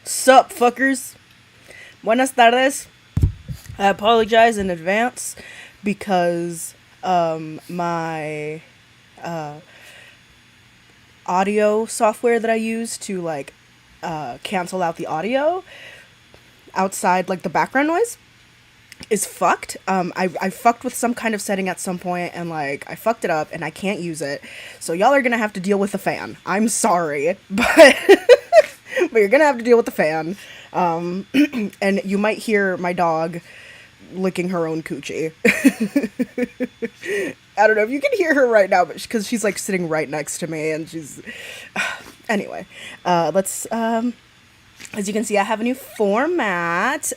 Sup, fuckers? Buenas tardes. I apologize in advance because my audio software that I use to cancel out the audio outside the background noise is fucked. I fucked with some kind of setting at some point and I fucked it up and I can't use it. So y'all are gonna have to deal with the fan. I'm sorry, but but you're gonna have to deal with the fan. And you might hear my dog licking her own coochie. I don't know if you can hear her right now, but because she's sitting right next to me and she's anyway. Let's as you can see, I have a new format.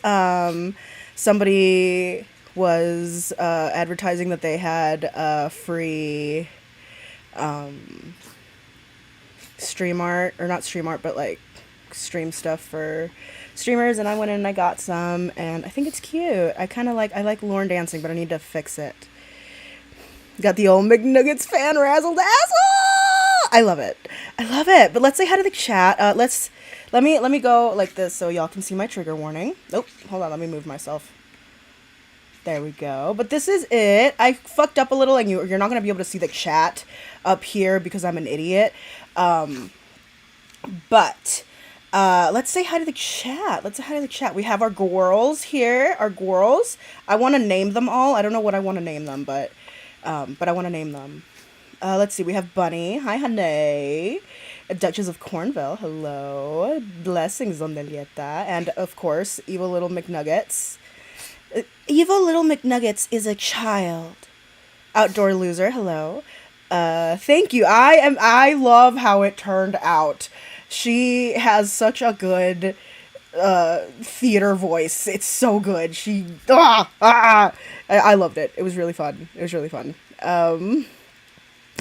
Somebody was advertising that they had free stream art, or not stream art, but stream stuff for streamers, and I went in and I got some, and I think it's cute. I like Lorne dancing, but I need to fix it. Got the old McNuggets fan razzled asshole. I love it. But let's say hi to the chat. Let me go like this so y'all can see my trigger warning. Nope, hold on, let me move myself. There we go. But this is it. I fucked up a little, and you're not gonna be able to see the chat up here because I'm an idiot. But let's say hi to the chat. We have our girls here. I want to name them all. I don't know what I want to name them, but I want to name them. Let's see. We have Bunny. Hi, honey. Duchess of Cornville. Hello. Blessings on Delieta. And, of course, Evil Little McNuggets. Evil Little McNuggets is a child. Outdoor Loser. Hello. Thank you. I love how it turned out. She has such a good theater voice. It's so good. I loved it. It was really fun.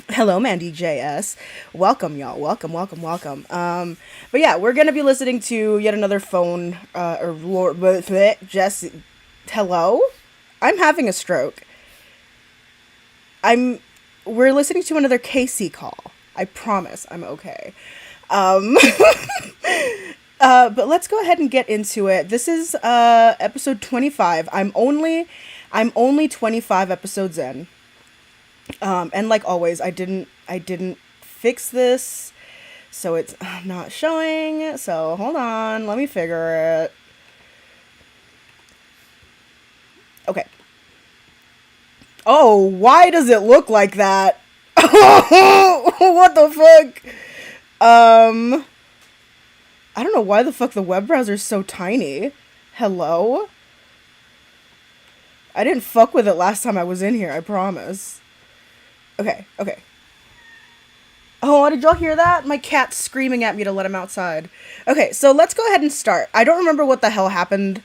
Hello, Mandy JS. Welcome, y'all. Welcome. But yeah, we're gonna be listening to yet another phone Jesse. Hello? I'm having a stroke. We're listening to another Casey call. I promise I'm okay. Um, but let's go ahead and get into it. This is episode 25. I'm only 25 episodes in. And like always, I didn't fix this, so it's not showing. So hold on, let me figure it. Okay. Oh, why does it look like that? What the fuck? I don't know why the fuck the web browser is so tiny. Hello? I didn't fuck with it last time I was in here, I promise. Okay, okay. Oh, did y'all hear that? My cat's screaming at me to let him outside. Okay, so let's go ahead and start. I don't remember what the hell happened.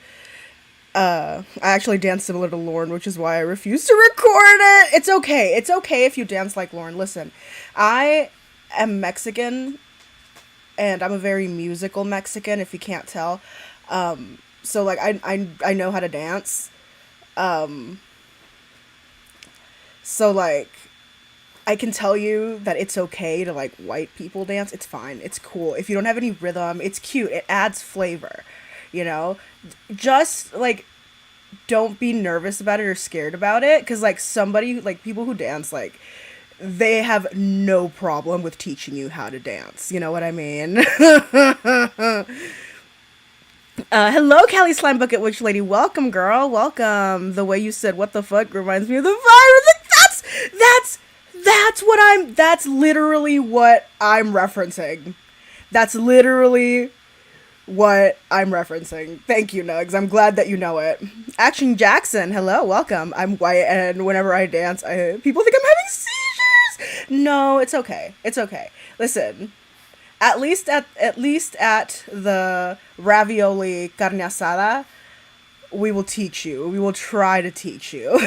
I actually dance similar to Lorne, which is why I refuse to record it. It's okay. It's okay if you dance like Lorne. Listen, I am Mexican, and I'm a very musical Mexican, if you can't tell. So, like, I know how to dance. Um, so, like, I can tell you that it's okay to, like, white people dance. It's fine. It's cool. If you don't have any rhythm, it's cute. It adds flavor, you know? Just, like, don't be nervous about it or scared about it. Because, like, people who dance, like, they have no problem with teaching you how to dance. You know what I mean? Hello, Callie Slime Bucket Witch Lady. Welcome, girl. Welcome. The way you said "what the fuck" reminds me of the virus. That's literally what I'm referencing. That's literally what I'm referencing. Thank you, Nugs. I'm glad that you know it. Action Jackson. Hello. Welcome. I'm white, and whenever I dance, people think I'm having seizures. No, it's okay. It's okay. Listen. At least at the ravioli carne asada, we will teach you. We will try to teach you.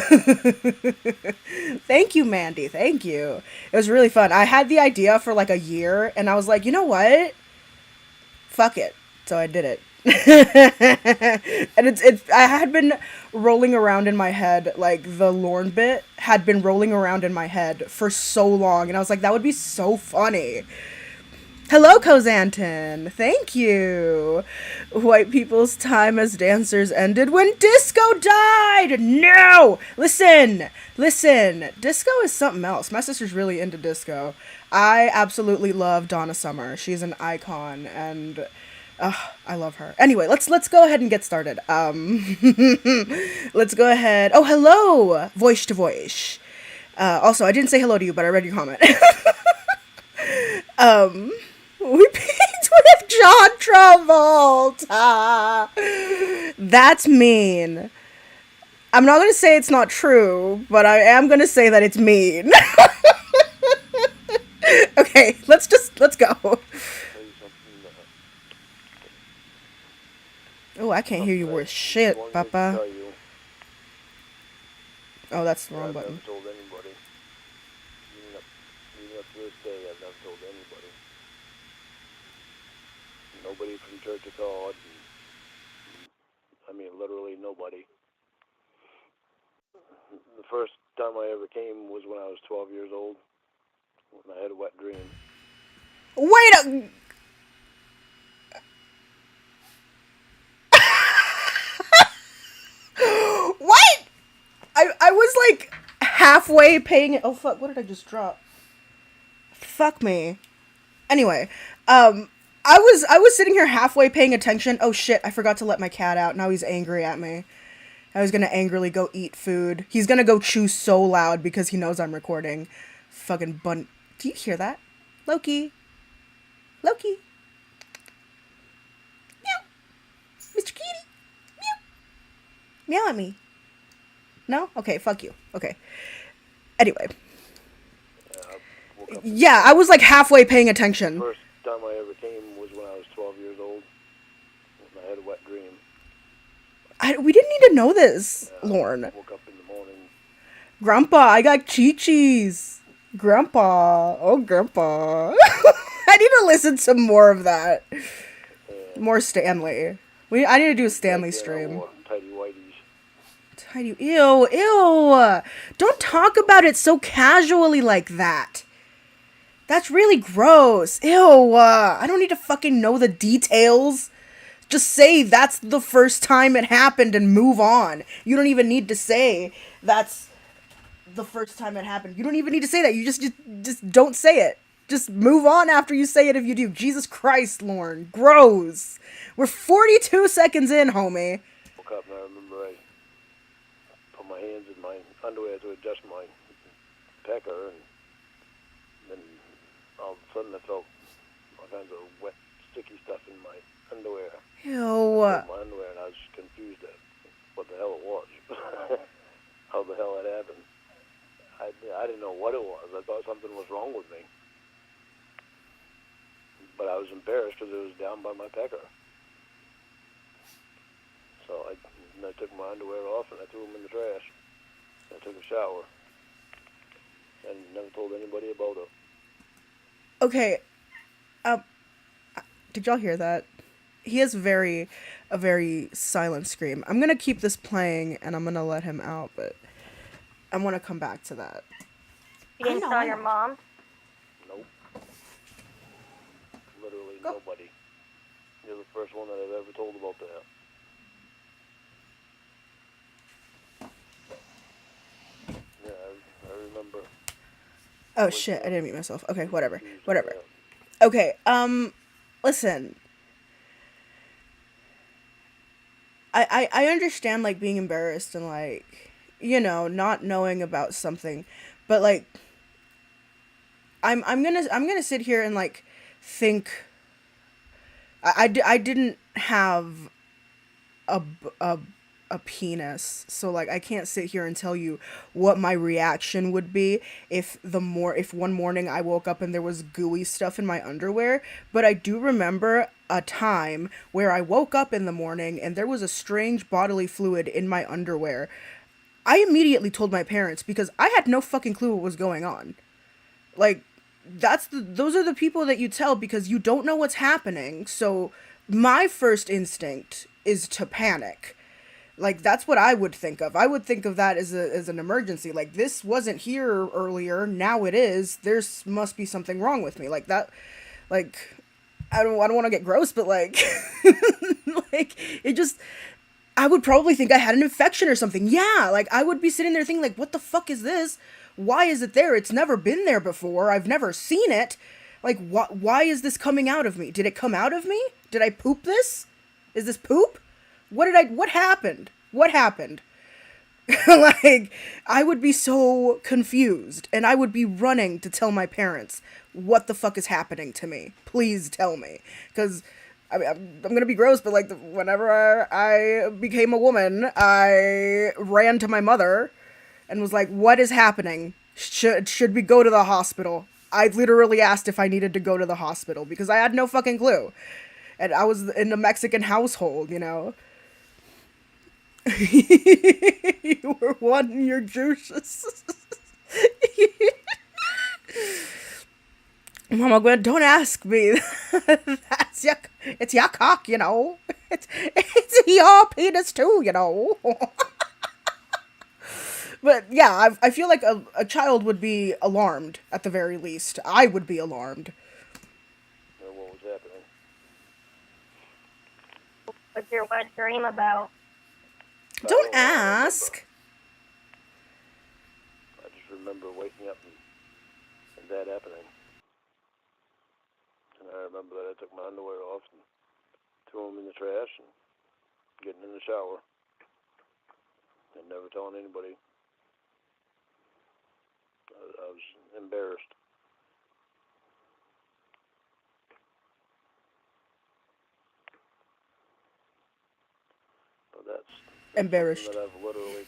Thank you, Mandy. Thank you. It was really fun. I had the idea for like a year, and I was like, you know what? Fuck it. So I did it. And I had been rolling around in my head, like the Lorne bit had been rolling around in my head for so long, and I was like, that would be so funny. Hello, Kozanton. Thank you. White people's time as dancers ended when disco died. No! Listen. Disco is something else. My sister's really into disco. I absolutely love Donna Summer. She's an icon, and I love her. Anyway, let's go ahead and get started. Let's go ahead. Oh, hello, voice to voice. Also, I didn't say hello to you, but I read your comment. We peaked with John Travolta. That's mean. I'm not going to say it's not true, but I am going to say that it's mean. Okay, let's go. Oh, I can't hear you worth shit, Papa. Oh, that's the wrong button. Nobody from Church of God. I mean, literally nobody. The first time I ever came was when I was 12 years old, when I had a wet dream. Wait a... What? I was like halfway paying it. Oh fuck, what did I just drop? Fuck me. Anyway, I was sitting here halfway paying attention. Oh shit, I forgot to let my cat out. Now he's angry at me. I was gonna angrily go eat food. He's gonna go chew so loud because he knows I'm recording. Fucking bun. Do you hear that? Loki. Loki. Meow. Mr. Kitty. Meow. Meow at me. No? Okay, fuck you. Okay. Anyway. Yeah, I was like halfway paying attention. First time I ever came was when I was 12 years old, when I had a wet dream. We didn't need to know this, Lorne. I woke up in the morning. Grandpa, I got Chi-Chi's. Grandpa. Oh, Grandpa. I need to listen to more of that. More Stanley. I need to do a Stanley stream. Tidy whities. Tidy. Ew. Don't talk about it so casually like that. That's really gross. Ew. I don't need to fucking know the details. Just say that's the first time it happened and move on. You don't even need to say that's the first time it happened. You don't even need to say that. You just don't say it. Just move on after you say it if you do. Jesus Christ, Lorne. Gross. We're 42 seconds in, homie. Woke up and I remember I put my hands in my underwear to adjust my pecker, and then all of a sudden I felt all kinds of wet, sticky stuff in my underwear. I Ew. pulled my underwear and I was confused at what the hell it was. How the hell it happened. I didn't know what it was. I thought something was wrong with me. But I was embarrassed because it was down by my pecker. So I took my underwear off and I threw them in the trash. I took a shower. And never told anybody about it. Okay. Um, did y'all hear that? He has a very silent scream. I'm gonna keep this playing and I'm gonna let him out, but I want to come back to that. You didn't tell your mom? Nope. Literally Go. nobody. You're the first one that I've ever told about that. Yeah, I remember. Oh shit, I didn't mute myself. Okay, whatever. confused Whatever. about Okay, listen. I understand like being embarrassed and like, not knowing about something, but like I'm gonna sit here and like think I didn't have a, b- a penis, so like I can't sit here and tell you what my reaction would be if one morning I woke up and there was gooey stuff in my underwear. But I do remember a time where I woke up in the morning and there was a strange bodily fluid in my underwear. I immediately told my parents because I had no fucking clue what was going on. Like, those are the people that you tell because you don't know what's happening. So my first instinct is to panic. Like, that's what I would think of. I would think of that as an emergency. Like, this wasn't here earlier, now it is. There's must be something wrong with me. Like that, like, I don't want to get gross, but like like it just I would probably think I had an infection or something. Yeah, like I would be sitting there thinking like, what the fuck is this? Why is it there? It's never been there before. I've never seen it. Like, why is this coming out of me? Did it come out of me? Did I poop this? Is this poop? What happened? What happened? Like, I would be so confused and I would be running to tell my parents what the fuck is happening to me. Please tell me. Because I mean, I'm gonna be gross, but like, whenever I became a woman, I ran to my mother and was like, "What is happening? Should we go to the hospital?" I literally asked if I needed to go to the hospital because I had no fucking clue, and I was in a Mexican household, you know. You were wanting your juices. Mama Gwen, don't ask me. It's your cock, you know. It's your penis too, you know. But yeah, I feel like a child would be alarmed at the very least. I would be alarmed. what was happening. What's your wet dream about? Don't ask. I just remember waking up and that happening. And I remember that I took my underwear off and threw them in the trash and getting in the shower and never telling anybody. I was embarrassed. But that's Embarrassed. something that I've literally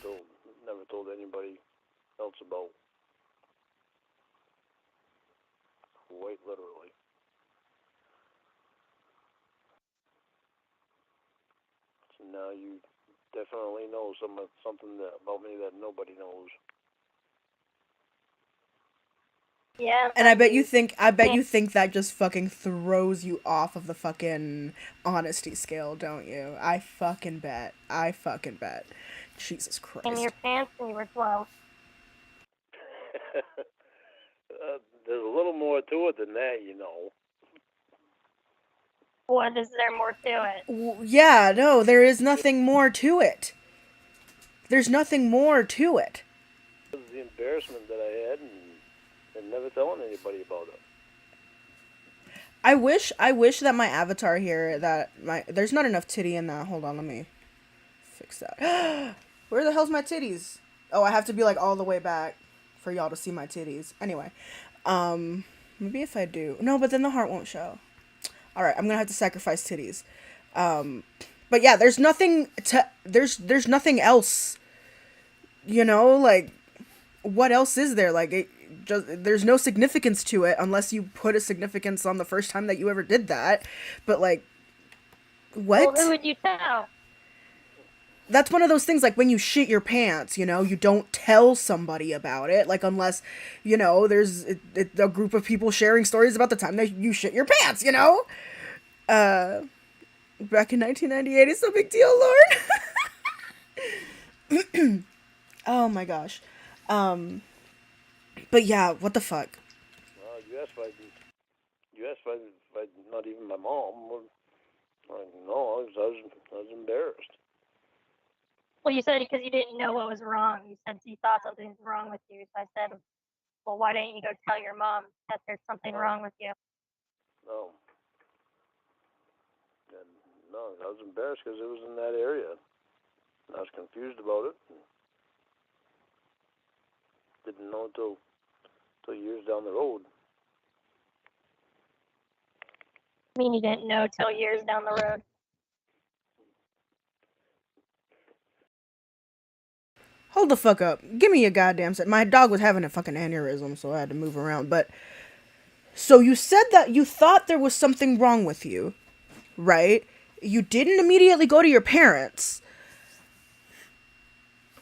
never told anybody else about. Quite literally. So now you definitely know something about me that nobody knows. Yeah. And I bet you think that just fucking throws you off of the fucking honesty scale, don't you? I fucking bet. Jesus In your Christ. pants when you were 12. there's a little more to it than that, you know. What is there more to it? Yeah, no, there is nothing more to it. There's nothing more to it. It was the embarrassment that I had, and never telling anybody about it. I wish that my avatar here, there's not enough titty in that. Hold on, let me fix that. Where the hell's my titties? Oh, I have to be like all the way back for y'all to see my titties. Anyway, maybe if I do. No, but then the heart won't show. All right, I'm going to have to sacrifice titties. But yeah, there's nothing there's nothing else. You know, like what else is there? Like there's no significance to it unless you put a significance on the first time that you ever did that. But like what? Well, who would you tell? That's one of those things like when you shit your pants, you know, you don't tell somebody about it, like unless, you know, there's a group of people sharing stories about the time that you shit your pants, you know? Back in 1998, it's no big deal, Lorne. Oh my gosh. But yeah, what the fuck? Well, you asked if I not even my mom. Well, no, I was embarrassed. Well, you said because you didn't know what was wrong. You said you thought something was wrong with you. So I said, well, why didn't you go tell your mom that there's something wrong with you? No. And no, I was embarrassed because it was in that area. I was confused about it. Didn't know until years down the road. I mean, you didn't know till years down the road. Hold the fuck up. Give me a goddamn set. My dog was having a fucking aneurysm, so I had to move around. But so you said that you thought there was something wrong with you, right? You didn't immediately go to your parents.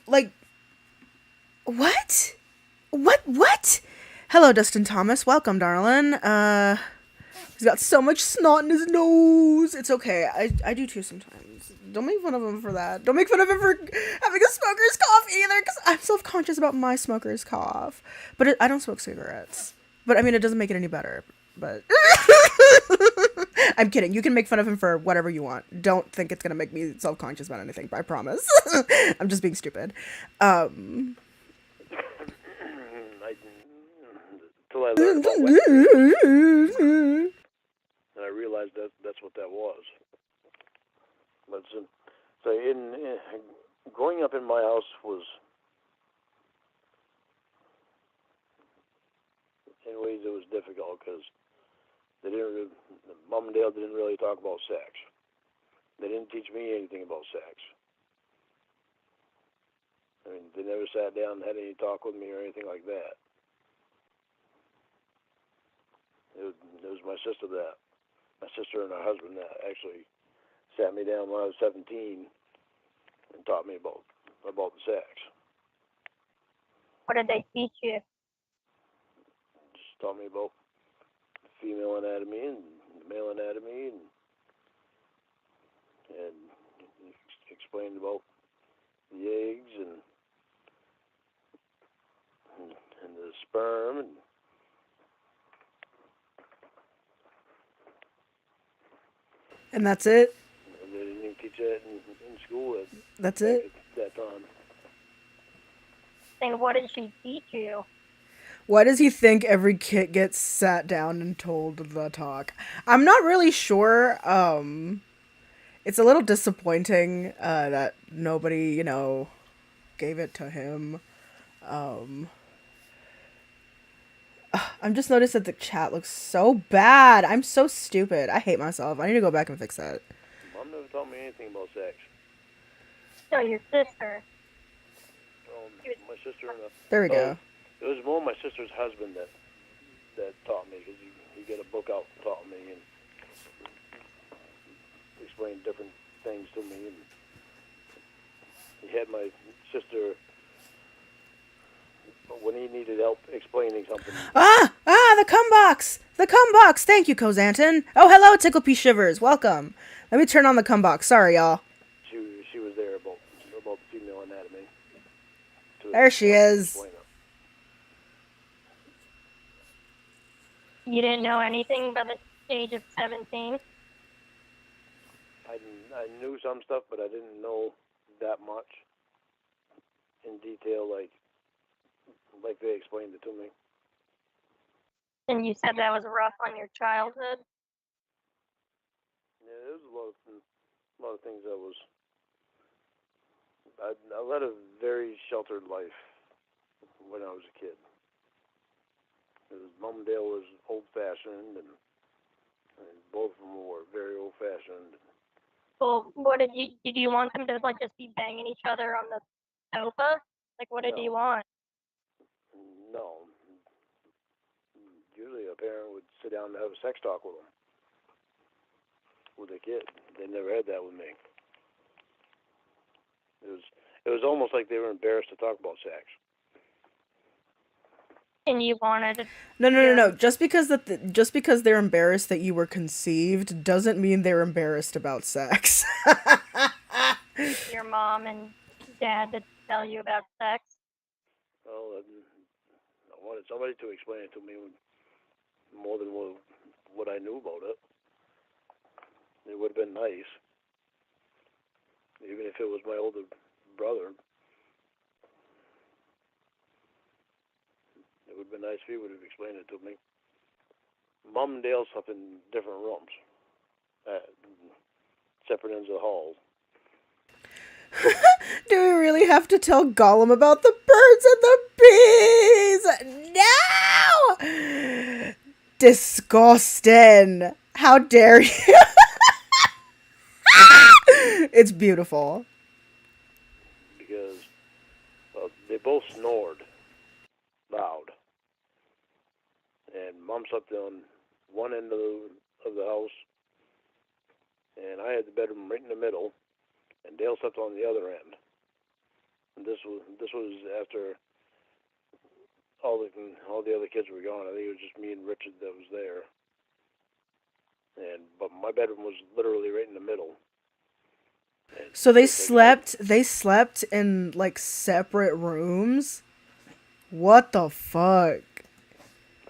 Like, what? What? Hello, Dustin Thomas. Welcome, darling. He's got so much snot in his nose. It's okay. I do too sometimes. Don't make fun of him for that. Don't make fun of him for having a smoker's cough either, because I'm self-conscious about my smoker's cough. But I don't smoke cigarettes. But, I mean, it doesn't make it any better. But I'm kidding. You can make fun of him for whatever you want. Don't think it's going to make me self-conscious about anything, I promise. I'm just being stupid. Until I learned about wet and I realized that's what that was. But so in growing up in my house was, in ways it was difficult because Mom and Dad didn't really talk about sex. They didn't teach me anything about sex. I mean, they never sat down and had any talk with me or anything like that. It was my sister and her husband that actually sat me down when I was 17 and taught me about the sex. What did they teach you? Just taught me about female anatomy and male anatomy, and explained about the eggs and the sperm and that's it? they didn't even teach that in school That's it? at that time. And what did she teach you? Why does he think every kid gets sat down and told the talk? I'm not really sure. It's a little disappointing that nobody, you know, gave it to him. I'm just noticed that the chat looks so bad. I'm so stupid. I hate myself. I need to go back and fix that. Mom never taught me anything about sex. No, your sister. My sister and there we go. It was more my sister's husband that taught me, because he got a book out and taught me and explained different things to me. And he had my sister when he needed help explaining something. The cum box! The cum box! Thank you, Kozantin. Oh, hello, Ticklepea Shivers. Welcome. Let me turn on the cum box. Sorry, y'all. She was there about female anatomy. There she is. You didn't know anything by the age of 17? I knew some stuff, but I didn't know that much in detail, like they explained it to me. And you said that was rough on your childhood? Yeah, there was a lot of things that was. I led a very sheltered life when I was a kid. Mom and Dale was old-fashioned, and both of them were very old-fashioned. Well, what did you want them to like just be banging each other on the sofa? Like, what did you No, want? no. Usually a parent would sit down and have a sex talk with them, with a kid. They never had that with me. It was almost like they were embarrassed to talk about sex. And you wanted No. your Just because they're embarrassed that you were conceived doesn't mean they're embarrassed about sex. your mom and dad to tell you about sex? Well, I wanted somebody to explain it to me more than what I knew about it. It would have been nice, even if it was my older brother. It would have been nice if he would have explained it to me. Mom and Dale slept in different rooms, at separate ends of the hall. Do we really have to tell Gollum about the birds and the bees? No! Disgusting. How dare you? It's beautiful. Because they both snored loud, and Mom slept on one end of the house, and I had the bedroom right in the middle, and Dale slept on the other end. And this was after all the other kids were gone. I think it was just me and Richard that was there. But my bedroom was literally right in the middle. And So they slept in like separate rooms? What the fuck?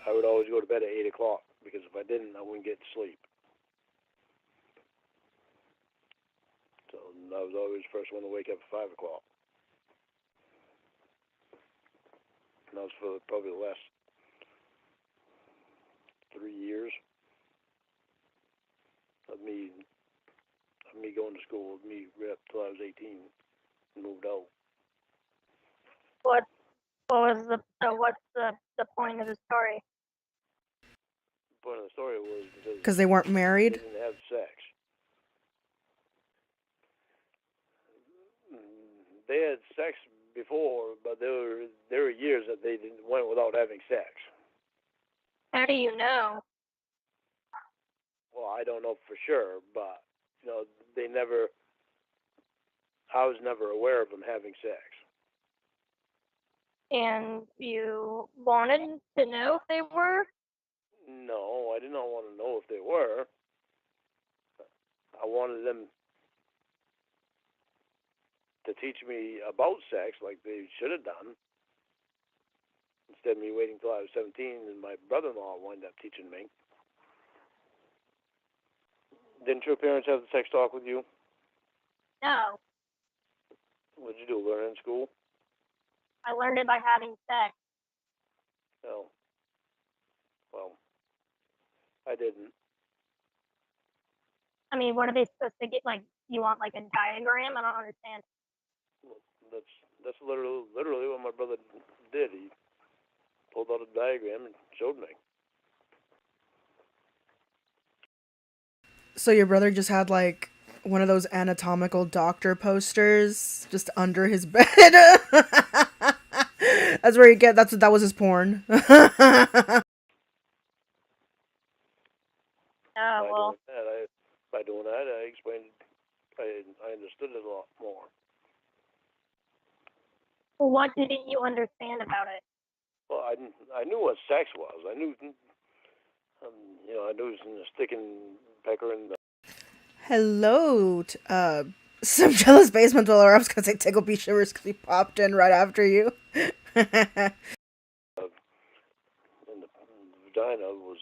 I would always go to bed at 8 o'clock because if I didn't, I wouldn't get to sleep. So I was always the first one to wake up at 5 o'clock. And that was for probably the last 3 years of me going to school, with me right up till I was 18 and moved out. What was the so what's the point of the story? The point of the story was because Because they weren't they married? didn't have sex. They had sex before, but there were years that they went without having sex. How do you know? Well, I don't know for sure, but they never. I was never aware of them having sex. And you wanted to know if they were? No, I did not want to know if they were. I wanted them to teach me about sex like they should have done. Instead of me waiting till I was 17 and my brother-in-law wound up teaching me. Didn't your parents have the sex talk with you? No. What did you do, learn in school? I learned it by having sex. No. Well, I didn't. I mean, what are they supposed to get? Like, you want like a diagram? I don't understand. That's literally what my brother did. He pulled out a diagram and showed me. So your brother just had like one of those anatomical doctor posters just under his bed. That's where you get that was his porn. Oh, well, By doing that, I explained. I understood it a lot more. what didn't you understand about it? Well, I knew what sex was. I knew, I knew it was sticking pecker in the. Hello, some jealous basement dweller. I was gonna say tickle me shivers because he popped in right after you. In the vagina was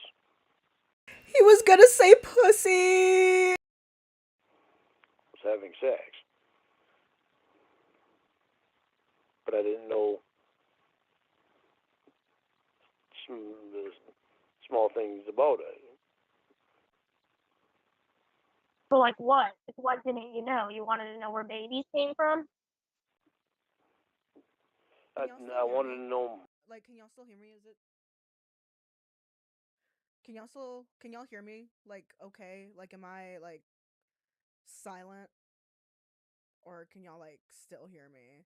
gonna say pussy. was having sex, but I didn't know the small things about it. So like what? Like, what didn't you know? You wanted to know where babies came from? I wanted to know. Like, can y'all still hear me? Is it? Can y'all hear me? Like, okay. Like, am I like silent, or can y'all like still hear me?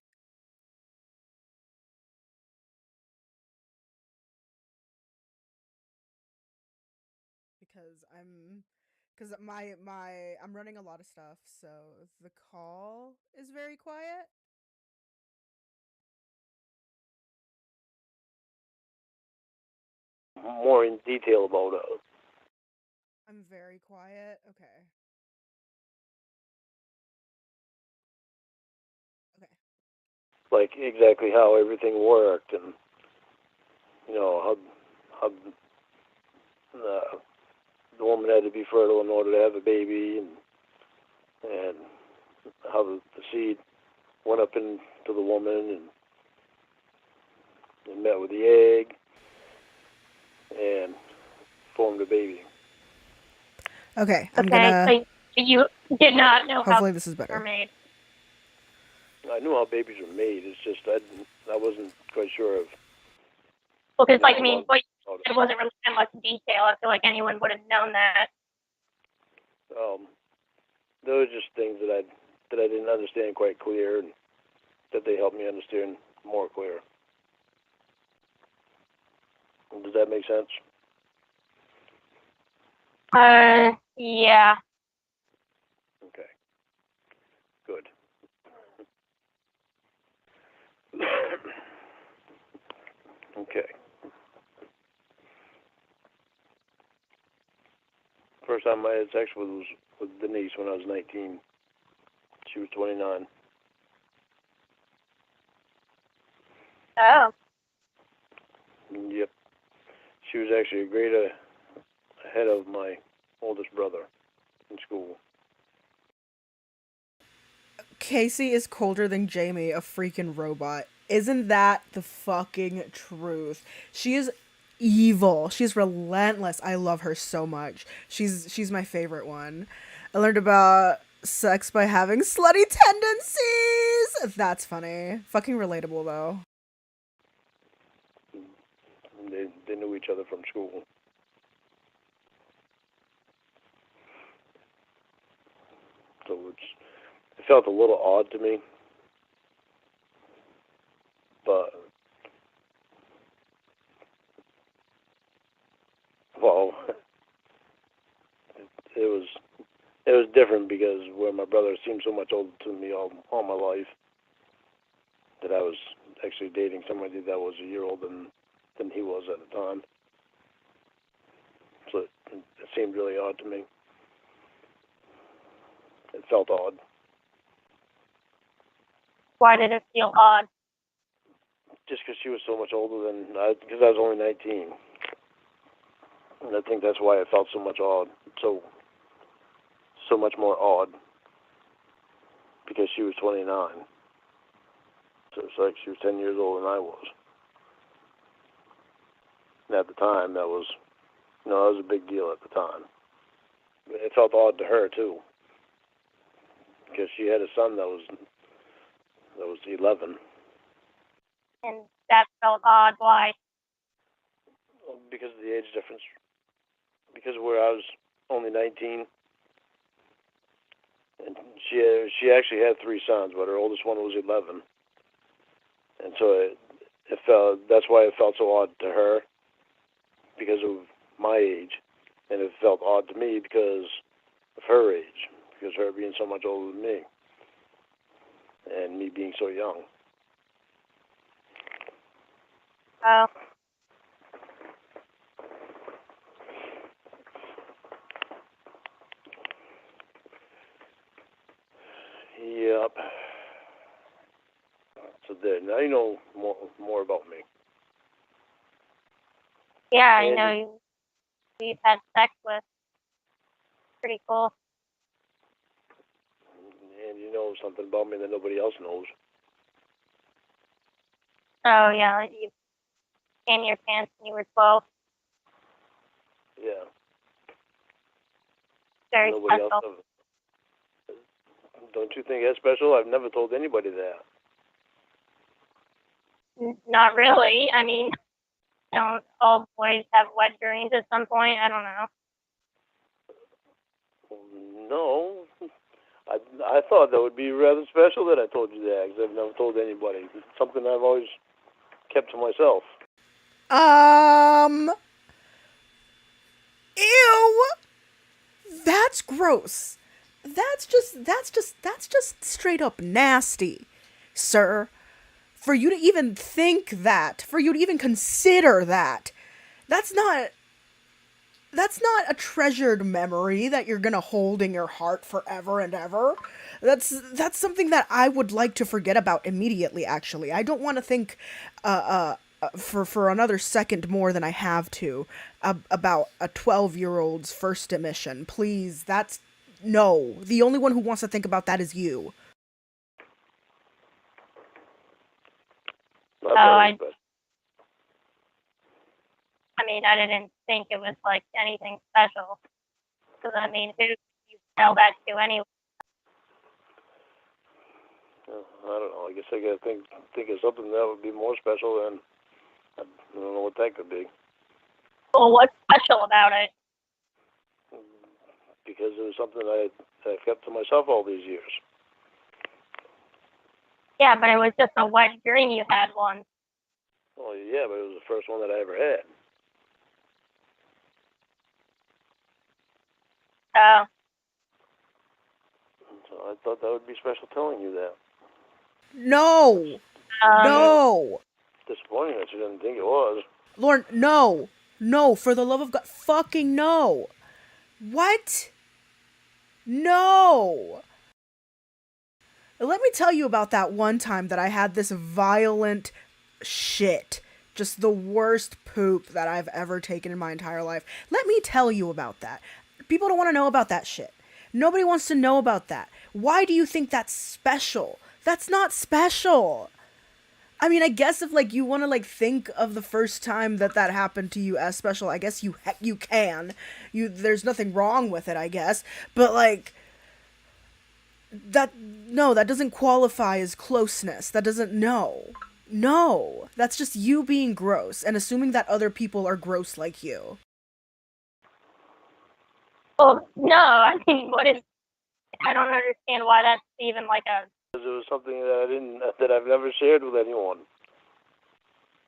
Because I'm running a lot of stuff, so the call is very quiet. More in detail about it. I'm very quiet. Okay. Okay. Like exactly how everything worked, and how the woman had to be fertile in order to have a baby, and how the seed went up into the woman and met with the egg and formed a baby. Okay. I'm Okay, gonna. so you did not know how Hopefully, this is they're better. made. I knew how babies were made. It's just I wasn't quite sure of. Well, because like I about mean, what about it wasn't really in much detail. I feel like anyone would have known that. There were just things that I didn't understand quite clear, and that they helped me understand more clear. Does that make sense? Yeah. Okay, good. Okay. First time I had sex was with Denise when I was 19. She was 29. Oh. Yep. She was actually a grade ahead of my oldest brother in school. Casey is colder than Jamie, a freaking robot. Isn't that the fucking truth? She is evil. She's relentless. I love her so much. She's my favorite one. I learned about sex by having slutty tendencies. That's funny. Fucking relatable though. And they knew each other from school. So it felt a little odd to me. But, well, it was different because where my brother seemed so much older to me all my life, that I was actually dating somebody that was a year older than he was at the time. So it seemed really odd to me. It felt odd. Why did it feel odd? Just because she was so much older because I was only 19. And I think that's why it felt so much odd, so much more odd, because she was 29. So it's like she was 10 years older than I was. And at the time, that was a big deal at the time. It felt odd to her too, because she had a son that was 11. And that felt odd. Why? Because of the age difference. Because where I was only 19, and she actually had 3 sons, but her oldest one was 11. And so that's why it felt so odd to her, because of my age, and it felt odd to me because of her age, because her being so much older than me, and me being so young. Oh. Yep. So there. Now you know more about me. Yeah, I And know you've had sex with. pretty cool. And you know something about me that nobody else knows. Oh yeah, you came your pants when you were 12. Yeah. Very Nobody special. else. Don't you think that's special? I've never told anybody that. Not really. I mean, don't all boys have wet dreams at some point? I don't know. No. I thought that would be rather special that I told you that, because I've never told anybody. It's something I've always kept to myself. Ew. That's gross. That's just straight up nasty, sir. For you to even think that, for you to even consider that, that's not that's not a treasured memory that you're gonna hold in your heart forever and ever. That's something that I would like to forget about immediately. Actually, I don't want to think for another second more than I have to about a 12-year-old's first emission. Please, that's no. The only one who wants to think about that is you. I thought it was special. I mean, I didn't think it was like anything special. Because I mean, who do you tell that to anyway? I don't know. I guess I gotta think of something that would be more special, and I don't know what that could be. Well, what's special about it? Because it was something I've kept to myself all these years. Yeah, but it was just a wet dream you had once. Well, yeah, but it was the first one that I ever had. So, So I thought that would be special telling you that. No, no, Disappointing that you didn't think it was. Lorne, no, no. For the love of God, fucking no. What? No. Let me tell you about that one time that I had this violent shit. Just the worst poop that I've ever taken in my entire life. Let me tell you about that. People don't want to know about that shit. Nobody wants to know about that. Why do you think that's special? That's not special. I mean, I guess if like you want to like think of the first time that that happened to you as special, I guess you can. There's nothing wrong with it, I guess. But like that no, that doesn't qualify as closeness. That doesn't no. No, that's just you being gross and assuming that other people are gross like you. well, no, I mean, I don't understand why that's even like a. Because it was something that I've never shared with anyone.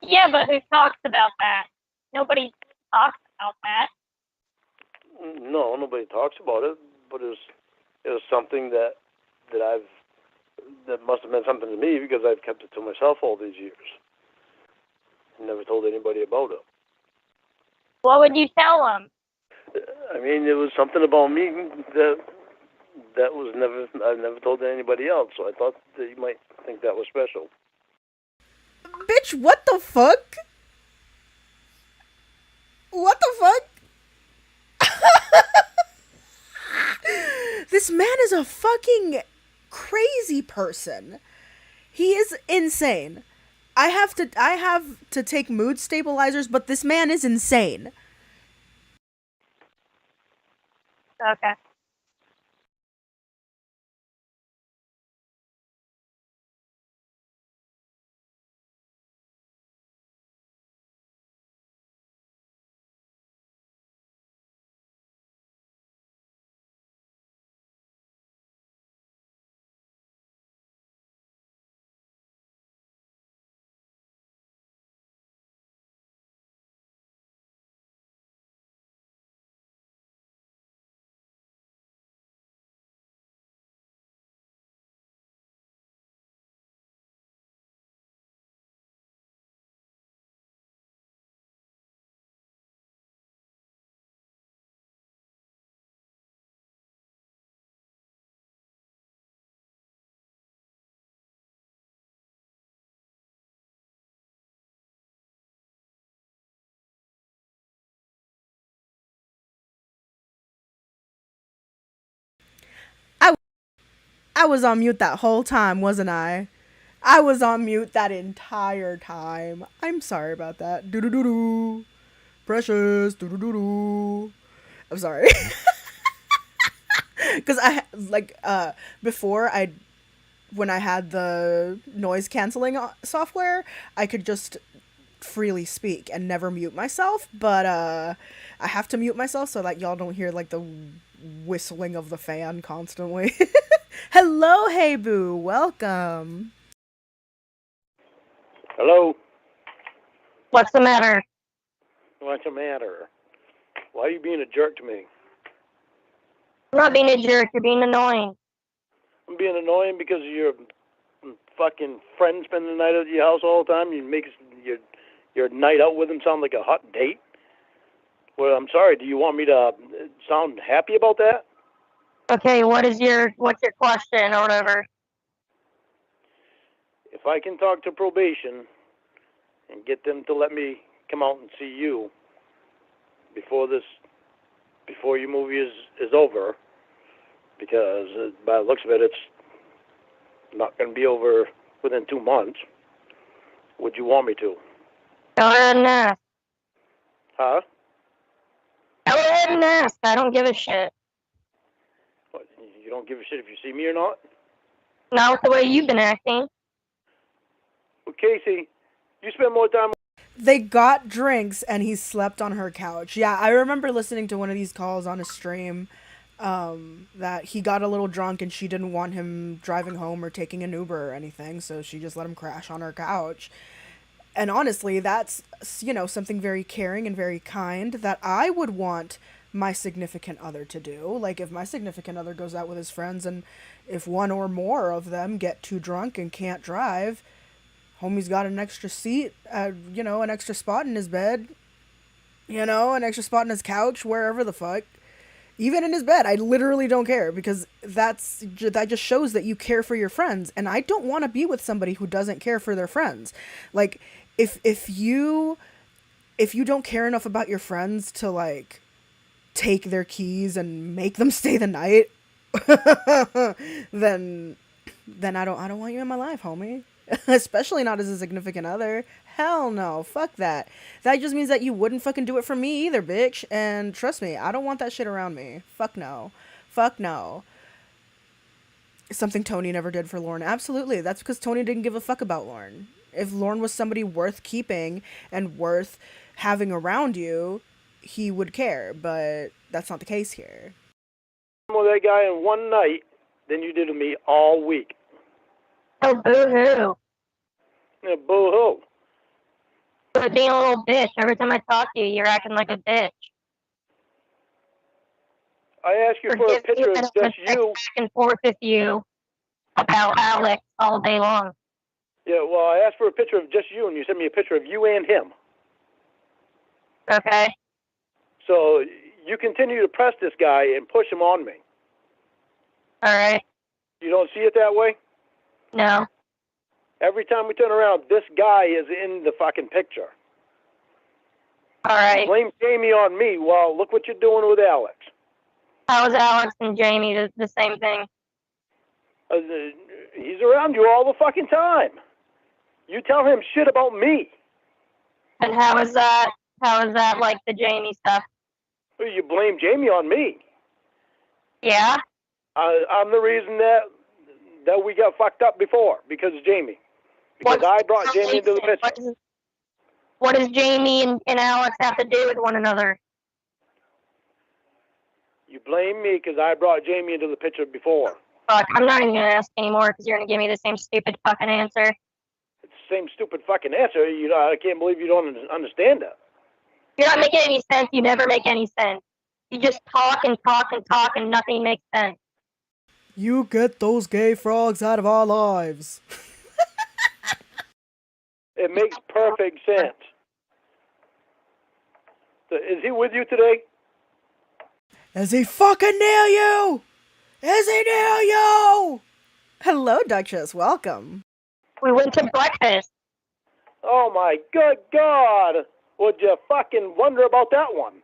Yeah, but who talks about that? Nobody talks about that. No, nobody talks about it, but it was something that must have meant something to me because I've kept it to myself all these years. Never told anybody about it. What would you tell them? I mean, it was something about me that was I've never told anybody else, so I thought that you might think that was special. Bitch, what the fuck? What the fuck? This man is a fucking crazy person. He is insane. I have to take mood stabilizers, but this man is insane. Okay. I was on mute that whole time, wasn't I? I was on mute that entire time. I'm sorry about that. Doo doo doo doo. Precious. Doo doo doo doo. I'm sorry. Because before when I had the noise canceling software, I could just freely speak and never mute myself, but I have to mute myself so that y'all don't hear like the whistling of the fan constantly. Hello, hey boo, welcome. Hello? What's the matter? What's the matter? Why are you being a jerk to me? I'm not being a jerk. You're being annoying. I'm being annoying because your fucking friend spending the night at your house all the time. You make your night out with him sound like a hot date. Well, I'm sorry. Do you want me to sound happy about that? Okay, what's your question or whatever? If I can talk to probation and get them to let me come out and see you before your movie is over, because by the looks of it, it's not going to be over within 2 months. Would you want me to? Go ahead and ask. Huh? Go ahead and ask. I don't give a shit. What, you don't give a shit if you see me or not? Not with the way you've been acting. Well, Casey, you spend more time. They got drinks and he slept on her couch. Yeah, I remember listening to one of these calls on a stream that he got a little drunk and she didn't want him driving home or taking an Uber or anything, so she just let him crash on her couch. And honestly, that's, something very caring and very kind that I would want my significant other to do. Like, if my significant other goes out with his friends and if one or more of them get too drunk and can't drive, homie's got an extra seat, an extra spot in his bed, an extra spot in his couch, wherever the fuck. Even in his bed, I literally don't care, because that just shows that you care for your friends, and I don't want to be with somebody who doesn't care for their friends. Like, if you don't care enough about your friends to like take their keys and make them stay the night, then I don't want you in my life, homie. Especially not as a significant other. Hell no. Fuck that. That just means that you wouldn't fucking do it for me either, bitch. And trust me, I don't want that shit around me. Fuck no. Fuck no. Something Tony never did for Lorne. Absolutely. That's because Tony didn't give a fuck about Lorne. If Lorne was somebody worth keeping and worth having around you, he would care. But that's not the case here. With that guy in one night than you did to me all week. Oh, boo-hoo. Yeah, boo-hoo. But being a little bitch. Every time I talk to you, you're acting like a bitch. I asked you for a picture of just you. Back and forth with you about Alex all day long. Yeah, well, I asked for a picture of just you, and you sent me a picture of you and him. Okay. So you continue to press this guy and push him on me. All right. You don't see it that way? No. Every time we turn around, this guy is in the fucking picture. All right. You blame Jamie on me. Well, look what you're doing with Alex. How is Alex and Jamie the same thing? He's around you all the fucking time. You tell him shit about me. And how is that like the Jamie stuff? You blame Jamie on me. Yeah? I'm the reason that we got fucked up before, because of Jamie. Because I brought Jamie into the picture. What does Jamie and Alex have to do with one another? You blame me because I brought Jamie into the picture before. Fuck, I'm not even going to ask anymore because you're going to give me the same stupid fucking answer. It's the same stupid fucking answer. I can't believe you don't understand that. You're not making any sense. You never make any sense. You just talk and talk and talk and nothing makes sense. You get those gay frogs out of our lives. It makes perfect sense. So, is he with you today? Is he fucking near you? Is he near you? Hello, Duchess. Welcome. We went to breakfast. Oh my good God! Would you fucking wonder about that one?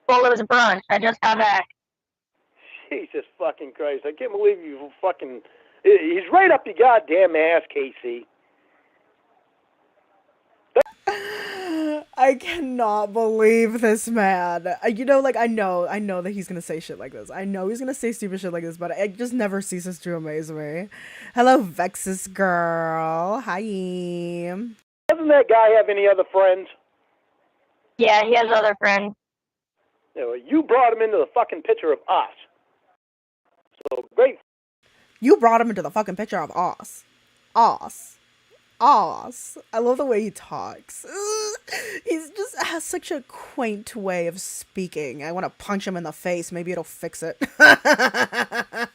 Well, it was brunch. I just got back. Jesus fucking Christ! I can't believe you fucking He's right up your goddamn ass, Casey. I cannot believe this man. You know, like I know that he's gonna say shit like this. I know he's gonna say stupid shit like this, but it just never ceases to amaze me. Hello, Vexus girl. Hi. Doesn't that guy have any other friends? Yeah, he has other friends. You brought him into the fucking picture of us. So great. You brought him into the fucking picture of us. Us. Us. I love the way he talks. He's just has such a quaint way of speaking. I want to punch him in the face. Maybe it'll fix it. Fucking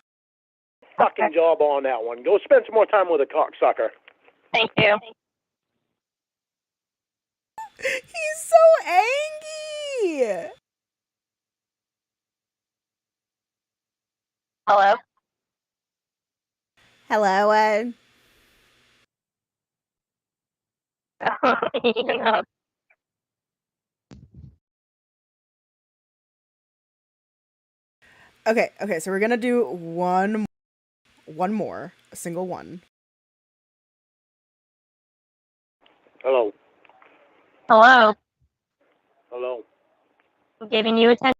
job on that one. Go spend some more time with a cocksucker. Thank you. He's so angry. Hello? Hello, You know, Okay, so we're gonna do one more, a single one. Hello. hello? Hello. I'm giving you attention.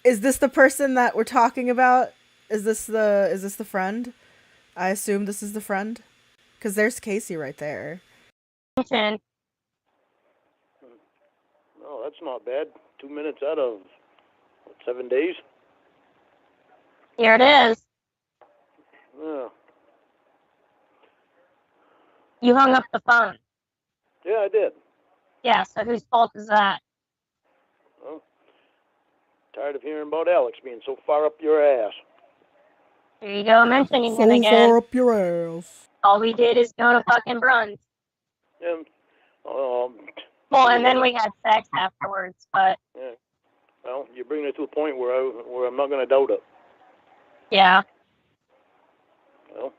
Is this the person that we're talking about? Is this the friend? I assume this is the friend, because there's Casey right there. Oh, that's not bad. 2 minutes out of 7 days. Here it is. Yeah. You hung up the phone. Yeah, I did. Yeah, so whose fault is that? Well, tired of hearing about Alex being so far up your ass. Here you go mentioning him So again. far up your ass. All we did is go to fucking brunch. Yeah. Well, and then we had sex afterwards, but Yeah. Well, you're bringing it to a point where I'm not going to doubt it. yeah. Well,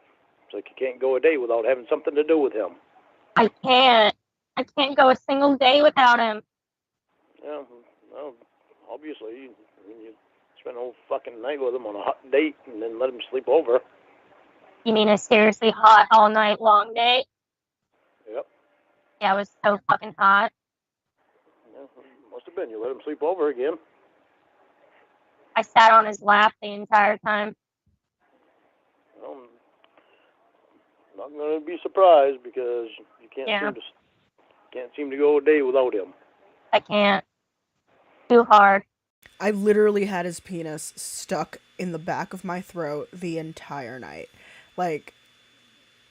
it's like you can't go a day without having something to do with him. I can't go a single day without him. Yeah. Well, obviously, you spend a whole fucking night with him on a hot date and then let him sleep over. You mean a seriously hot all night long date? Yep. Yeah, it was so fucking hot. Yeah, must have been. You let him sleep over again. I sat on his lap the entire time. Well, I'm not going to be surprised because you can't seem to go a day without him. I can't. Too hard. I literally had his penis stuck in the back of my throat the entire night. Like,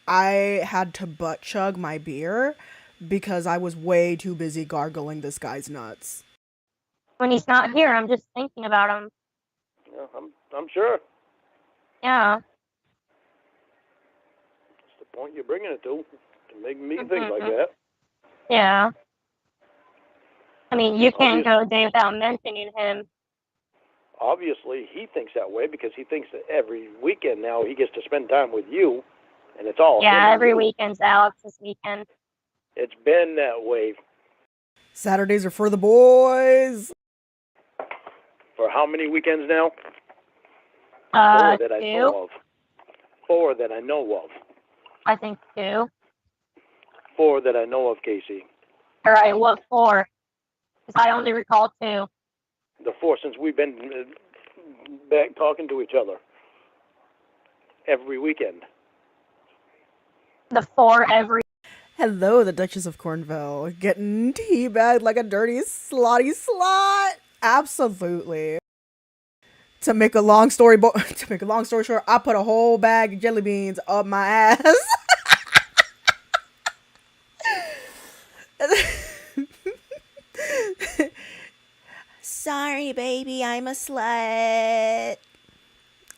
I had to butt chug my beer because I was way too busy gargling this guy's nuts. When he's not here, I'm just thinking about him. Yeah, I'm sure. Yeah. That's the point you're bringing it to make me think like that. Yeah. I mean, you can't go a day without mentioning him. Obviously, he thinks that way because he thinks that every weekend now he gets to spend time with you, and it's all Yeah, him every and you. weekend's Alex's weekend. It's been that way. Saturdays are for the boys. For how many weekends now? 4 that I know of. 4 that I know of. I think 2. 4 that I know of, Casey. All right, what 4? Because I only recall 2. The 4 since we've been back talking to each other. Every weekend. The 4 every. Hello, the Duchess of Cornville. Getting teabagged like a dirty, slotty slut. Absolutely. To make a long story short, I put a whole bag of jelly beans up my ass. Sorry, baby, I'm a slut.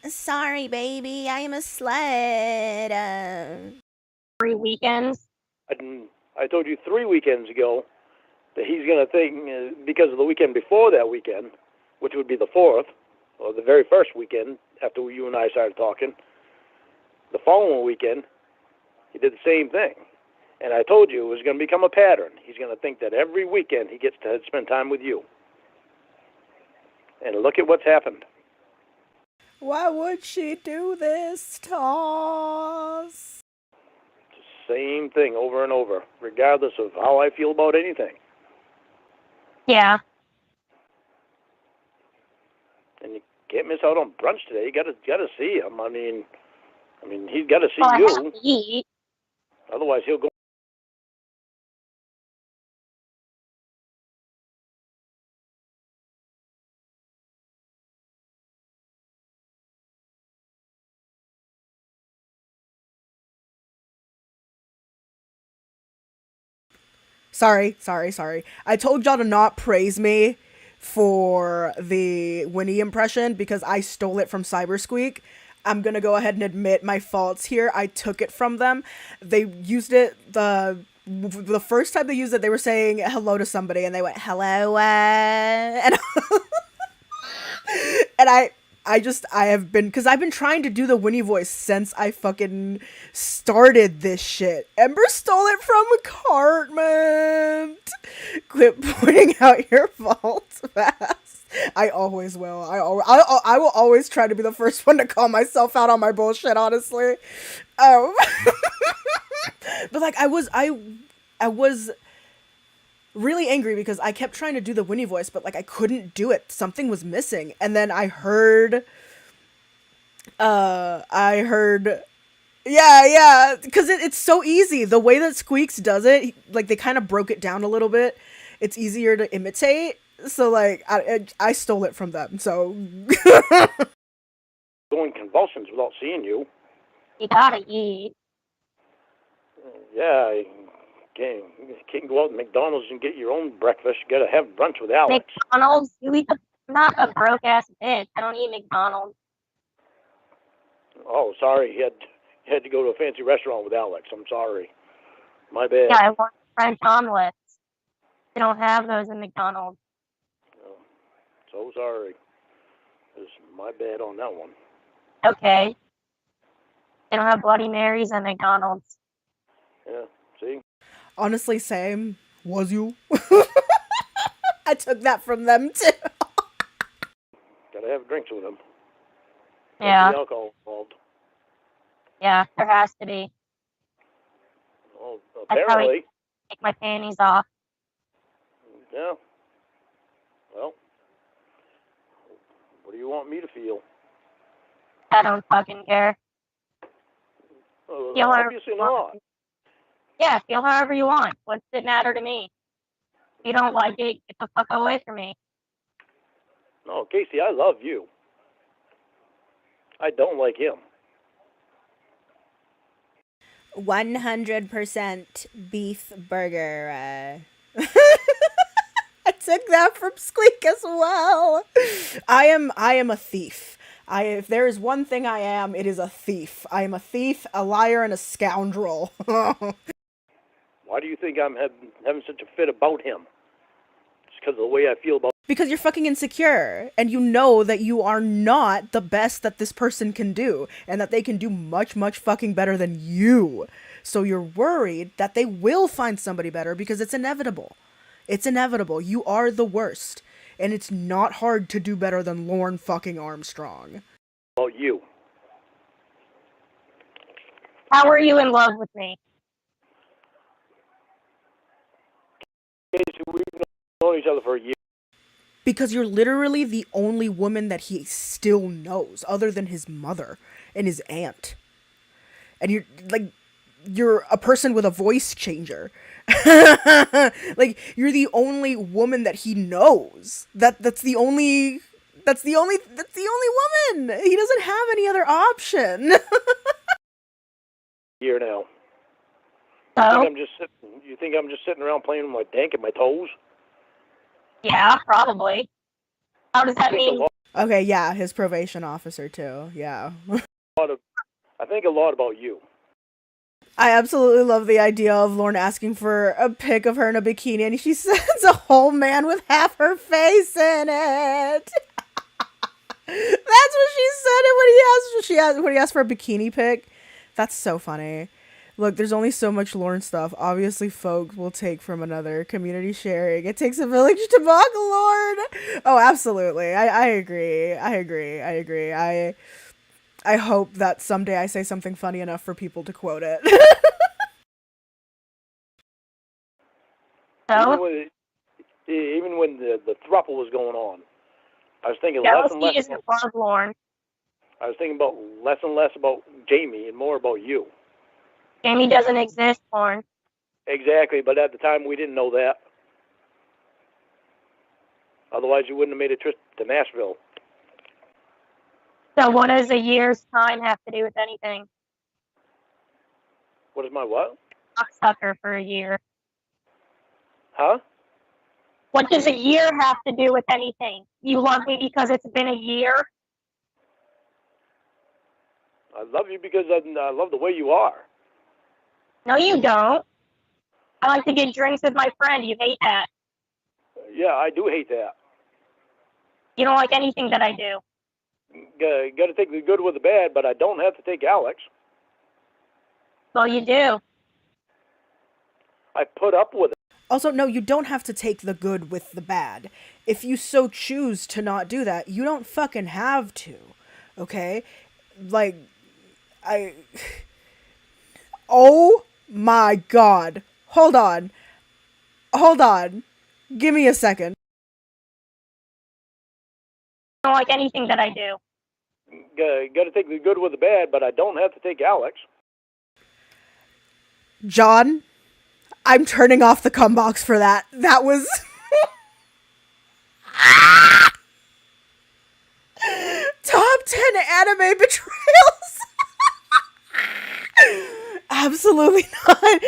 Sorry, baby, I'm a slut. Every weekends. I told you 3 weekends ago that he's going to think, because of the weekend before that weekend, which would be the 4th, or the very first weekend after you and I started talking, the following weekend, he did the same thing. And I told you it was going to become a pattern. He's going to think that every weekend he gets to spend time with you. And look at what's happened. Why would she do this to us? Same thing over and over, regardless of how I feel about anything. Yeah. And you can't miss out on brunch today. You gotta see him. I mean, he's got to see Well, I you. have to eat. Otherwise, he'll go. Sorry. I told y'all to not praise me for the Winnie impression because I stole it from Cybersqueak. I'm gonna go ahead and admit my faults here. I took it from them. They used it the first time they used it. They were saying hello to somebody, and they went hello, and and I have been, because I've been trying to do the Winnie voice since I fucking started this shit. Ember stole it from Cartman. Quit pointing out your faults fast. I always will. I will always try to be the first one to call myself out on my bullshit, honestly. But like I was really angry because I kept trying to do the Winnie voice, but like I couldn't do it. Something was missing. And then I heard yeah, because it's so easy. The way that Squeaks does it, like they kind of broke it down a little bit. It's easier to imitate. So like I stole it from them. So Going convulsions without seeing you. You gotta eat. Yeah, you can't go out to McDonald's and get your own breakfast. You gotta have brunch with Alex. McDonald's? I'm not a broke ass bitch. I don't eat McDonald's. Oh, sorry, you had to go to a fancy restaurant with Alex. I'm sorry. My bad. Yeah, I want French omelets. They don't have those in McDonald's. Oh, so sorry. It's my bad on that one. Okay. They don't have Bloody Marys at McDonald's. Yeah, see? honestly, same. Was you? I took that from them too. Gotta have drinks with them. Yeah. The alcohol involved. Yeah, there has to be. Well, I probably apparently. take my panties off. Yeah. Well, what do you want me to feel? I don't fucking care. Feel Obviously not. Yeah, feel however you want. What's it matter to me? If you don't like it, get the fuck away from me. No, Casey, I love you. I don't like him. 100% beef burger. I took that from Squeak as well. I am a thief. If there is one thing I am, it is a thief. I am a thief, a liar, and a scoundrel. Why do you think I'm having such a fit about him? It's because of the way I feel about him. Because you're fucking insecure, and you know that you are not the best that this person can do, and that they can do much, much fucking better than you. So you're worried that they will find somebody better because it's inevitable. It's inevitable. You are the worst. And it's not hard to do better than Lorne fucking Armstrong. About you. How are you in love with me? Casey, we've known each other for a year. Because you're literally the only woman that he still knows, other than his mother and his aunt. And you're a person with a voice changer. Like, you're the only woman that he knows. That's the only woman. He doesn't have any other option. Year now. So? You think I'm just sitting around playing with my dank and my toes? Yeah, probably. How does that mean? Okay, yeah, his probation officer too. Yeah. I think a lot about you. I absolutely love the idea of Lorne asking for a pic of her in a bikini, and she sends a whole man with half her face in it. That's what she said when he asked for a bikini pic. That's so funny. Look, there's only so much Lorne stuff. Obviously, folk will take from another. Community sharing. It takes a village to mock Lorne. Oh, absolutely. I agree. I agree. I agree. I hope that someday I say something funny enough for people to quote it. Even So, when even when the thruple was going on, I was thinking less and jealousy less isn't about. love, Lorne. I was thinking about less and less about Jamie and more about you. Jamie doesn't exist, Lorne. Exactly, but at the time we didn't know that. Otherwise, you wouldn't have made a trip to Nashville. So what does a year's time have to do with anything? What is my what? Cocksucker for a year. Huh? What does a year have to do with anything? You love me because it's been a year? I love you because I love the way you are. No, you don't. I like to get drinks with my friend. You hate that. Yeah, I do hate that. You don't like anything that I do. Got to take the good with the bad, but I don't have to take Alex. Well, you do. I put up with it. Also, no, you don't have to take the good with the bad. If you so choose to not do that, you don't fucking have to. Okay? Like, I. Oh my god. Hold on. Hold on. Give me a second. You don't like anything that I do. Got to take the good with the bad, but I don't have to take Alex. John, I'm turning off the cum box for that. That was. Top 10 anime betrayals. Absolutely not.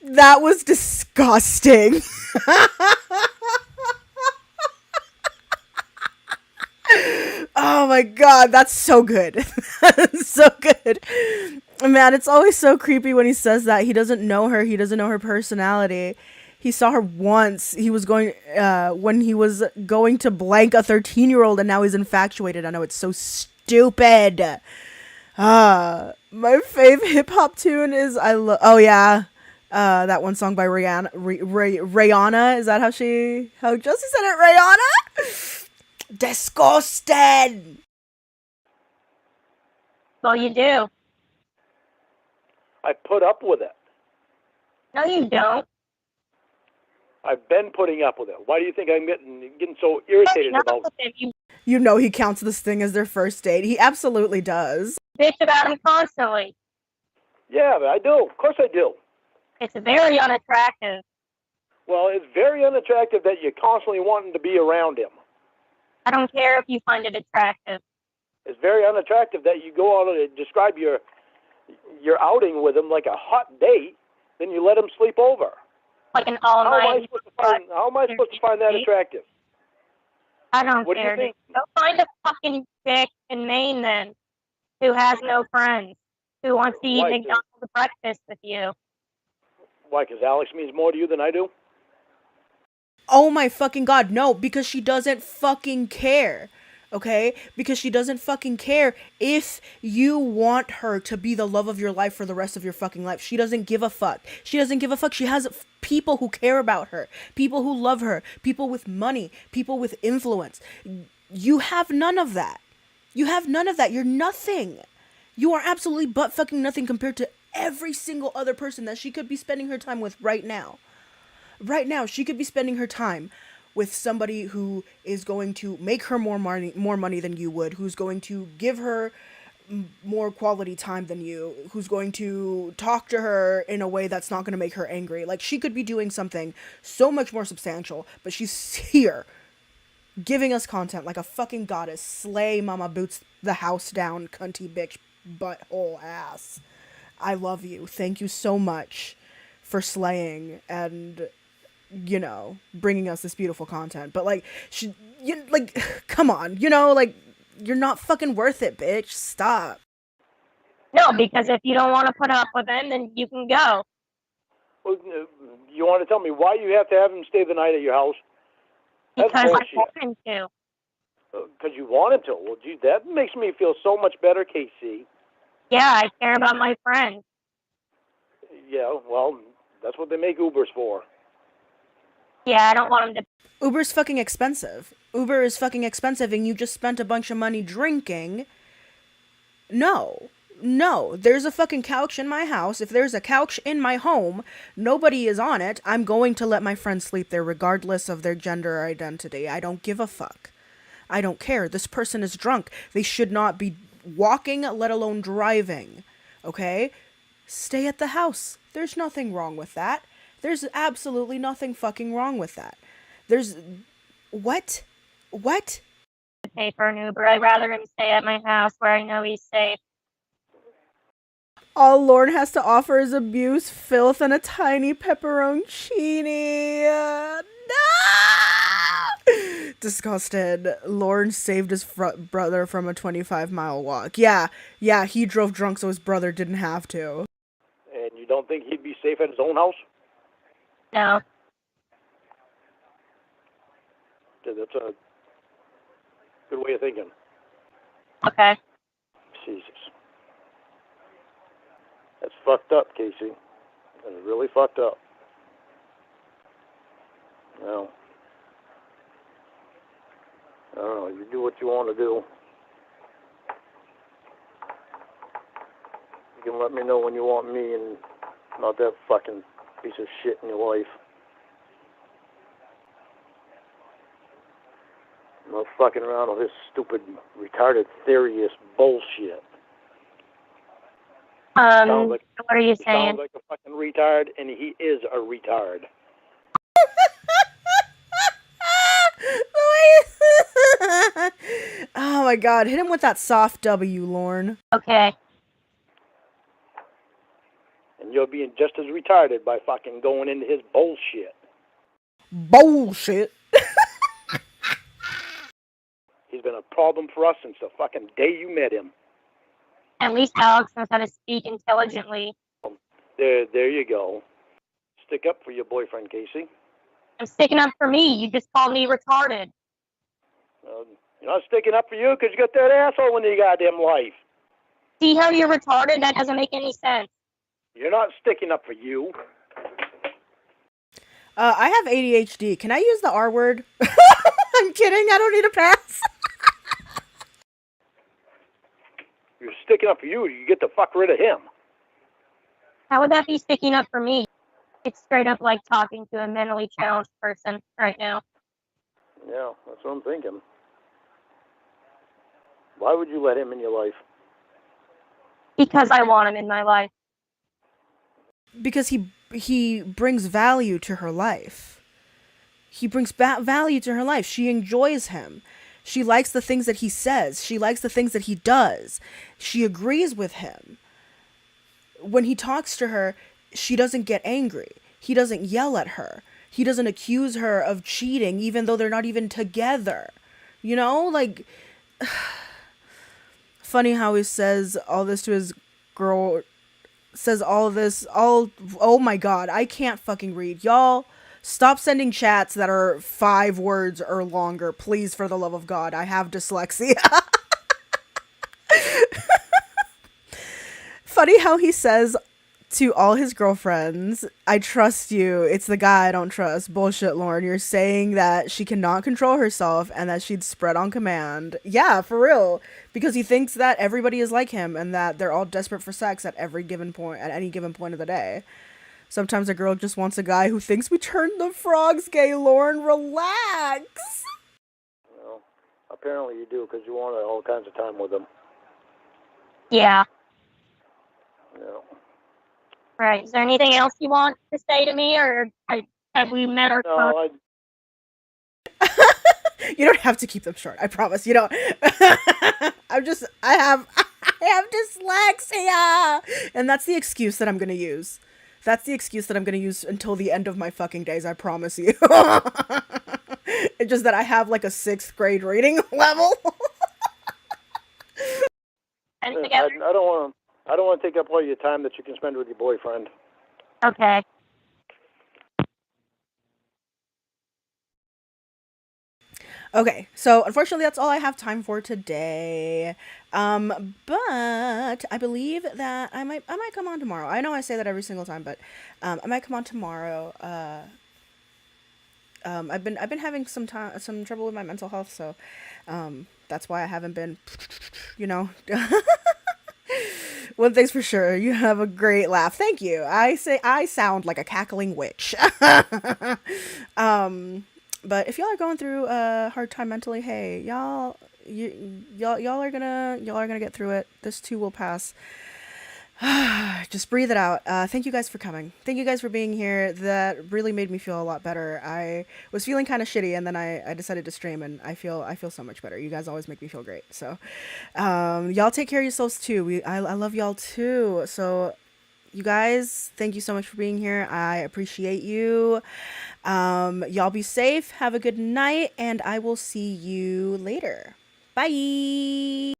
That was disgusting. Oh my god, that's so good. So good. Man, it's always so creepy when he says that. He doesn't know her, he doesn't know her personality. He saw her once. He was going when he was going to blank a 13-year-old and now he's infatuated. I know it's so stupid. My fave hip hop tune is oh yeah. That one song by Rihanna. Is that how Jesse said it? Rihanna? Disgusted. Well, you do. I put up with it. No, you don't. I've been putting up with it. Why do you think I'm getting so irritated Not about with him. You You know he counts this thing as their first date. He absolutely does. bitch about him constantly. Yeah, I do. Of course I do. It's very unattractive. Well, it's very unattractive that you're constantly wanting to be around him. I don't care if you find it attractive. It's very unattractive that you go out and describe your outing with him like a hot date, then you let him sleep over. Like an all night. How am I supposed to find that attractive? I don't What do you care. think? Go find a fucking chick in Maine then, who has no friends, who wants to eat Why, McDonald's breakfast with you. Why? Because Alex means more to you than I do? Oh my fucking god, no, because she doesn't fucking care. Okay? Because she doesn't fucking care if you want her to be the love of your life for the rest of your fucking life. She doesn't give a fuck. She doesn't give a fuck. She has people who care about her, people who love her, people with money, people with influence. You have none of that. You have none of that. You're nothing. You are absolutely butt fucking nothing compared to every single other person that she could be spending her time with right now. Right now, she could be spending her time with somebody who is going to make her more money than you would, who's going to give her more quality time than you, who's going to talk to her in a way that's not going to make her angry. Like, she could be doing something so much more substantial, but she's here giving us content like a fucking goddess. Slay mama boots the house down, cunty bitch butthole ass. I love you. Thank you so much for slaying and, you know, bringing us this beautiful content. But like, come on, like, you're not fucking worth it, bitch. Stop. No, because if you don't want to put up with him, then you can go. Well, you want to tell me why you have to have him stay the night at your house? That's Because I bullshit. want him to. Because you wanted to. Well, gee, that makes me feel so much better, Casey. Yeah, I care about my friends. Yeah, well, that's what they make Ubers for. Yeah, I don't want them to. Uber's fucking expensive. Uber is fucking expensive and you just spent a bunch of money drinking. No. No, there's a fucking couch in my house. If there's a couch in my home, nobody is on it. I'm going to let my friends sleep there regardless of their gender or identity. I don't give a fuck. I don't care. This person is drunk. They should not be walking, let alone driving. Okay? Stay at the house. There's nothing wrong with that. There's absolutely nothing fucking wrong with that. There's. What? What? Pay for an Uber. I'd rather him stay at my house where I know he's safe. All Lorne has to offer is abuse, filth, and a tiny pepperoncini. No! Disgusted. Lorne saved his brother from a 25-mile walk. Yeah, he drove drunk so his brother didn't have to. And you don't think he'd be safe at his own house? No. That's a good way of thinking. Okay. Jesus. That's fucked up, Casey. That's really fucked up. Well, I don't know. You do what you want to do. You can let me know when you want me and not that fucking piece of shit in your life. I'm not fucking around with this stupid, retarded, theory-ist bullshit. What are you He saying? sounds like a fucking retard, and he is a retard. Oh my god, hit him with that soft W, Lorne. Okay. And you're being just as retarded by fucking going into his bullshit. Bullshit. He's been a problem for us since the fucking day you met him. At least Alex knows how to speak intelligently. There you go. Stick up for your boyfriend, Casey. I'm sticking up for me. You just called me retarded. You're not sticking up for you because you got that asshole in your goddamn life. See how you're retarded? That doesn't make any sense. You're not sticking up for you. I have ADHD. Can I use the R word? I'm kidding. I don't need a pass. You're sticking up for you. You get the fuck rid of him. How would that be sticking up for me? It's straight up like talking to a mentally challenged person right now. Yeah, that's what I'm thinking. Why would you let him in your life? Because I want him in my life. Because he brings value to her life. He brings value to her life. She enjoys him. She likes the things that he says. She likes the things that he does. She agrees with him. When he talks to her, she doesn't get angry. He doesn't yell at her. He doesn't accuse her of cheating, even though they're not even together. You know, like, funny how he says all this to his girl, says all this, oh my god, I can't fucking read. Y'all, stop sending chats that are 5 words or longer, please, for the love of God. I have dyslexia. Funny how he says to all his girlfriends, I trust you. It's the guy I don't trust. Bullshit, Lorne. You're saying that she cannot control herself and that she'd spread on command. Yeah, for real. Because he thinks that everybody is like him and that they're all desperate for sex at any given point of the day. Sometimes a girl just wants a guy who thinks we turned the frogs gay, Lorne. Relax. Well, apparently you do because you want all kinds of time with him. Yeah. Yeah. Right. Is there anything else you want to say to me, or have we met our No, You don't have to keep them short. I promise. You don't. I have dyslexia. And that's the excuse that I'm going to use. That's the excuse that I'm going to use until the end of my fucking days. I promise you. It's just that I have like a 6th grade reading level. and I together? don't want to take up all your time that you can spend with your boyfriend. Okay. Okay, so unfortunately, that's all I have time for today. But I believe that I might come on tomorrow. I know I say that every single time, but I might come on tomorrow. I've been having some trouble with my mental health, so that's why I haven't been, you know. One thing's for sure, you have a great laugh. Thank you. I sound like a cackling witch. But if y'all are going through a hard time mentally, hey, y'all are gonna get through it. This too will pass. Just breathe it out. Thank you guys for coming. Thank you guys for being here. That really made me feel a lot better. I was feeling kind of shitty, and then I decided to stream, and I feel so much better. You guys always make me feel great. So, y'all take care of yourselves too. I love y'all too. So, you guys, thank you so much for being here. I appreciate you. Y'all be safe. Have a good night, and I will see you later. Bye.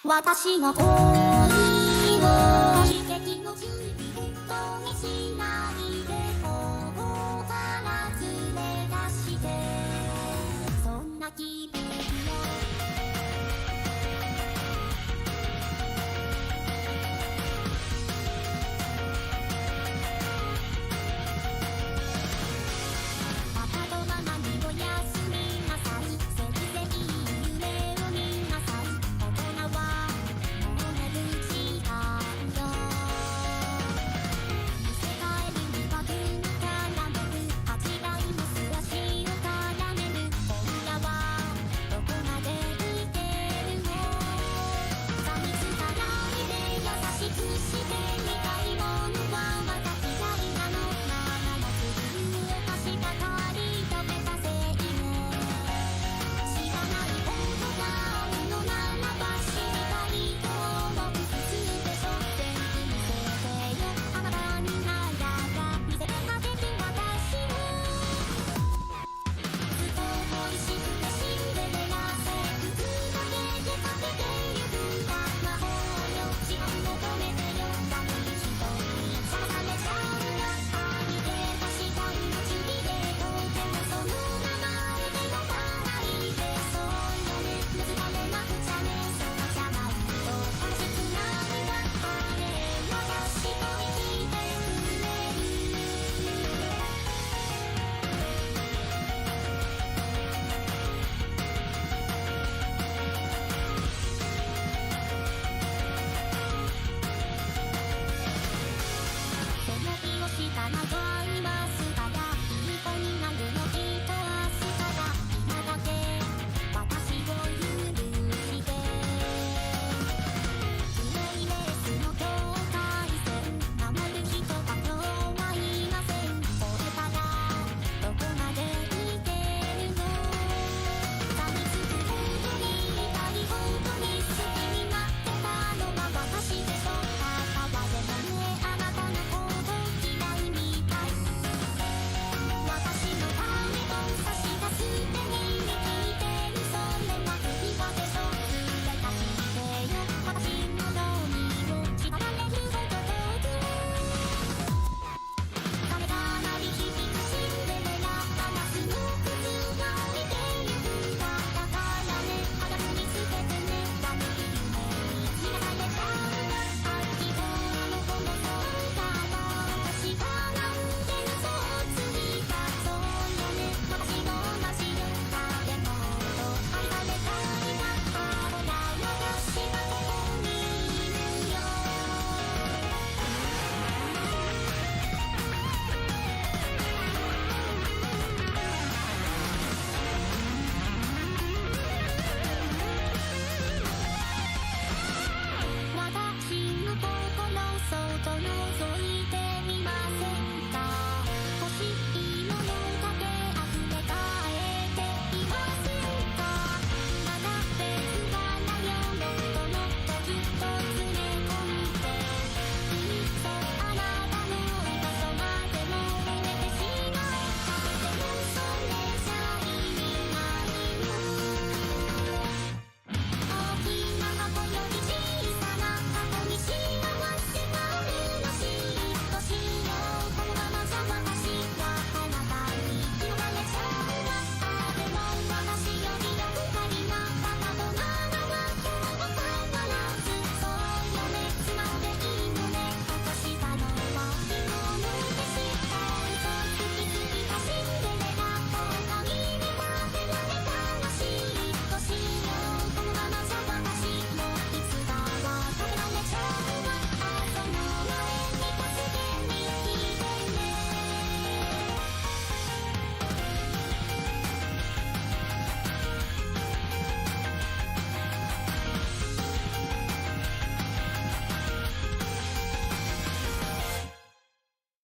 私がこう